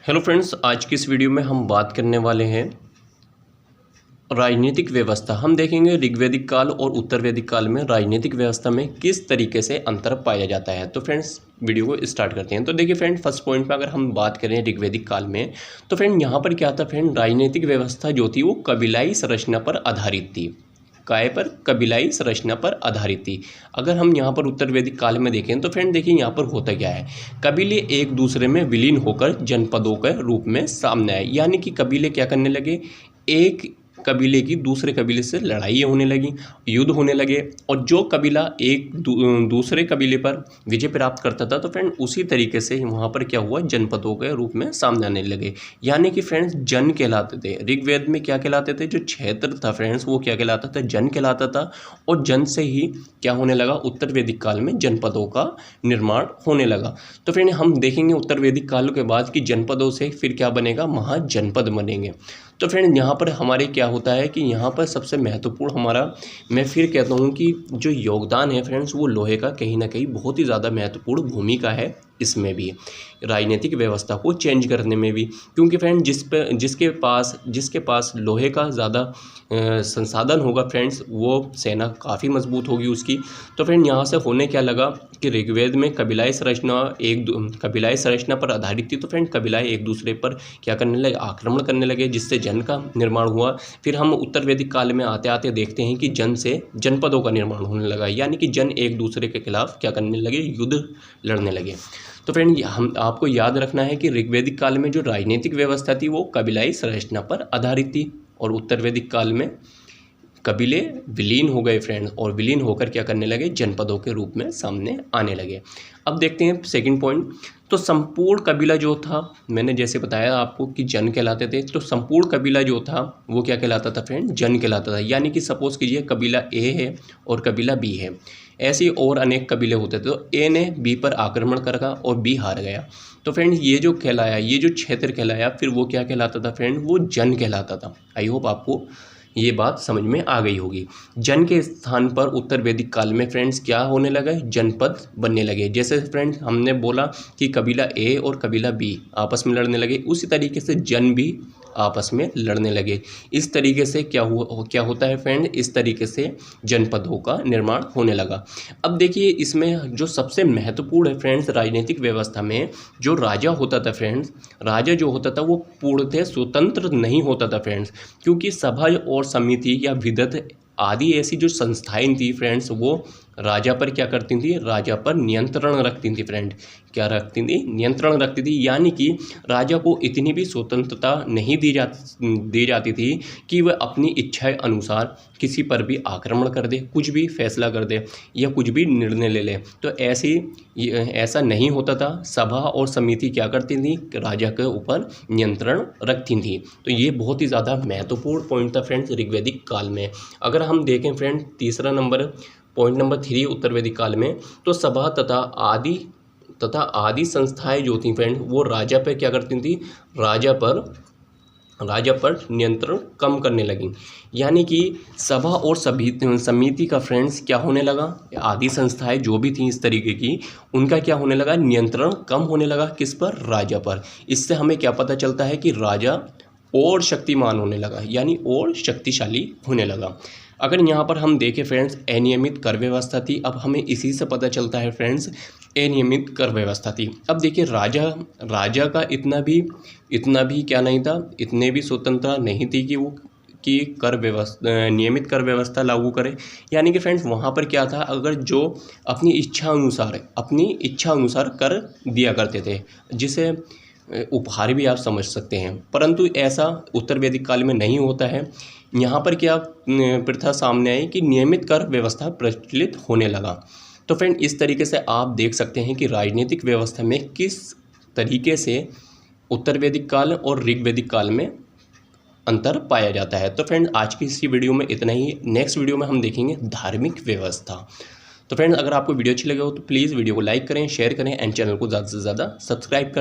Hello friends, आज की इस वीडियो में हम बात करने वाले हैं राजनीतिक व्यवस्था। हम देखेंगे ऋग्वैदिक काल और उत्तर वैदिक काल में राजनीतिक व्यवस्था में किस तरीके से अंतर पाया जाता है। तो फ्रेंड्स वीडियो को स्टार्ट करते हैं। तो देखिए फ्रेंड, फर्स्ट पॉइंट पे अगर हम बात करें ऋग्वैदिक काल में, तो फ्रेंड यहाँ पर क्या था फ्रेंड, राजनीतिक व्यवस्था जो थी वो कबीलाई संरचना पर आधारित थी। काय पर? कबीलाई संरचना पर आधारित थी। अगर हम यहाँ पर उत्तर वैदिक काल में देखें तो फ्रेंड देखिए यहाँ पर होता क्या है, कबीले एक दूसरे में विलीन होकर जनपदों के रूप में सामने आए। यानी कि कबीले क्या करने लगे, एक कबीले की दूसरे कबीले से लड़ाई होने लगी, युद्ध होने लगे, और जो कबीला एक दूसरे कबीले पर विजय प्राप्त करता था तो फ्रेंड उसी तरीके से वहाँ पर क्या हुआ, जनपदों के रूप में सामने आने लगे। यानी कि फ्रेंड्स जन कहलाते थे। ऋग्वेद में क्या कहलाते थे, जो क्षेत्र था फ्रेंड्स वो क्या कहलाता था, जन कहलाता था। और जन से ही क्या होने लगा, उत्तर वैदिक काल में जनपदों का निर्माण होने लगा। तो फ्रेंड हम देखेंगे उत्तर वैदिक काल के बाद कि जनपदों से फिर क्या बनेगा, महाजनपद बनेंगे। तो फ्रेंड यहाँ पर हमारे क्या होता है कि यहाँ पर सबसे महत्वपूर्ण हमारा, मैं फिर कहता हूँ कि जो योगदान है फ्रेंड्स वो लोहे का कहीं ना कहीं बहुत ही ज़्यादा महत्वपूर्ण भूमिका है इसमें भी, राजनीतिक व्यवस्था को चेंज करने में भी। क्योंकि फ्रेंड जिसके पास लोहे का ज़्यादा संसाधन होगा फ्रेंड्स, वो सेना काफ़ी मजबूत होगी उसकी। तो फ्रेंड यहाँ से होने क्या लगा कि ऋग्वेद में कबीलाई संरचना पर आधारित थी। तो फ्रेंड कबीलाएँ एक दूसरे पर क्या करने लगे, आक्रमण करने लगे, जिससे जन का निर्माण हुआ। फिर हम उत्तर वैदिक काल में आते आते देखते हैं कि जन से जनपदों का निर्माण होने लगा। यानी कि जन एक दूसरे के खिलाफ क्या करने लगे, युद्ध लड़ने लगे। तो फ्रेंड हम आपको याद रखना है कि ऋग्वैदिक काल में जो राजनीतिक व्यवस्था थी वो कबीलाई संरचना पर आधारित थी, और उत्तर वैदिक काल में कबीले विलीन हो गए फ्रेंड, और विलीन होकर क्या करने लगे, जनपदों के रूप में सामने आने लगे। अब देखते हैं सेकंड पॉइंट। तो संपूर्ण कबीला जो था, मैंने जैसे बताया आपको कि जन कहलाते थे, तो संपूर्ण कबीला जो था वो क्या कहलाता था फ्रेंड, जन कहलाता था। यानी कि सपोज कीजिए कबीला ए है और कबीला बी है, ऐसे और अनेक कबीले होते थे। तो ए ने बी पर आक्रमण करा और बी हार गया। तो फ्रेंड ये जो कहलाया, ये जो क्षेत्र कहलाया, फिर वो क्या कहलाता था फ्रेंड, वो जन कहलाता था। आई होप आपको ये बात समझ में आ गई होगी। जन के स्थान पर उत्तर वैदिक काल में फ्रेंड्स क्या होने लगा, जनपद बनने लगे। जैसे फ्रेंड्स हमने बोला कि कबीला ए और कबीला बी आपस में लड़ने लगे, उसी तरीके से जन भी आपस में लड़ने लगे। इस तरीके से क्या होता है फ्रेंड, इस तरीके से जनपदों का निर्माण होने लगा। अब देखिए इसमें जो सबसे महत्वपूर्ण है फ्रेंड्स राजनीतिक व्यवस्था में, जो राजा होता था फ्रेंड्स, राजा जो होता था वो पूर्णतः स्वतंत्र नहीं होता था फ्रेंड्स। क्योंकि सभा और समिति या विदत आदि ऐसी जो संस्थाएं थी फ्रेंड्स, वो राजा पर क्या करती थी, राजा पर नियंत्रण रखती थी फ्रेंड। क्या रखती थी, नियंत्रण रखती थी। यानी कि राजा को इतनी भी स्वतंत्रता नहीं दी जाती थी कि वह अपनी इच्छा अनुसार किसी पर भी आक्रमण कर दे, कुछ भी फैसला कर दे या कुछ भी निर्णय ले ले। तो ऐसा नहीं होता था। सभा और समिति क्या करती थी, राजा के ऊपर नियंत्रण रखती थी। तो ये बहुत ही ज़्यादा महत्वपूर्ण पॉइंट था फ्रेंड्स ऋग्वैदिक काल में। अगर हम देखें फ्रेंड तीसरा नंबर, पॉइंट नंबर 3 उत्तर वैदिक काल में, तो सभा तथा आदि संस्थाएं जो थी फ्रेंड वो राजा पर क्या करती थी, राजा पर नियंत्रण कम करने लगी। यानी कि सभा और समिति का फ्रेंड्स क्या होने लगा, आदि संस्थाएं जो भी थी इस तरीके की, उनका क्या होने लगा, नियंत्रण कम होने लगा। किस पर, राजा पर। इससे हमें क्या पता चलता है कि राजा और शक्तिमान होने लगा, यानी और शक्तिशाली होने लगा। अगर यहाँ पर हम देखें फ्रेंड्स, अनियमित कर व्यवस्था थी। अब हमें इसी से पता चलता है फ्रेंड्स अनियमित कर व्यवस्था थी। अब देखिए राजा का इतना भी क्या नहीं था, इतने भी स्वतंत्रता नहीं थी कि वो नियमित कर व्यवस्था लागू करे। यानी कि फ्रेंड्स वहाँ पर क्या था, अगर जो अपनी इच्छा अनुसार कर दिया करते थे, जिसे उपहार भी आप समझ सकते हैं। परंतु ऐसा उत्तर वैदिक काल में नहीं होता है। यहाँ पर क्या प्रथा सामने आई कि नियमित कर व्यवस्था प्रचलित होने लगा। तो फ्रेंड इस तरीके से आप देख सकते हैं कि राजनीतिक व्यवस्था में किस तरीके से उत्तर वैदिक काल और ऋग्वैदिक काल में अंतर पाया जाता है। तो फ्रेंड आज की इसी वीडियो में इतना ही। नेक्स्ट वीडियो में हम देखेंगे धार्मिक व्यवस्था। तो फ्रेंड अगर आपको वीडियो अच्छी लगे हो तो प्लीज़ वीडियो को लाइक करें, शेयर करें एंड चैनल को ज़्यादा से ज़्यादा सब्सक्राइब करें।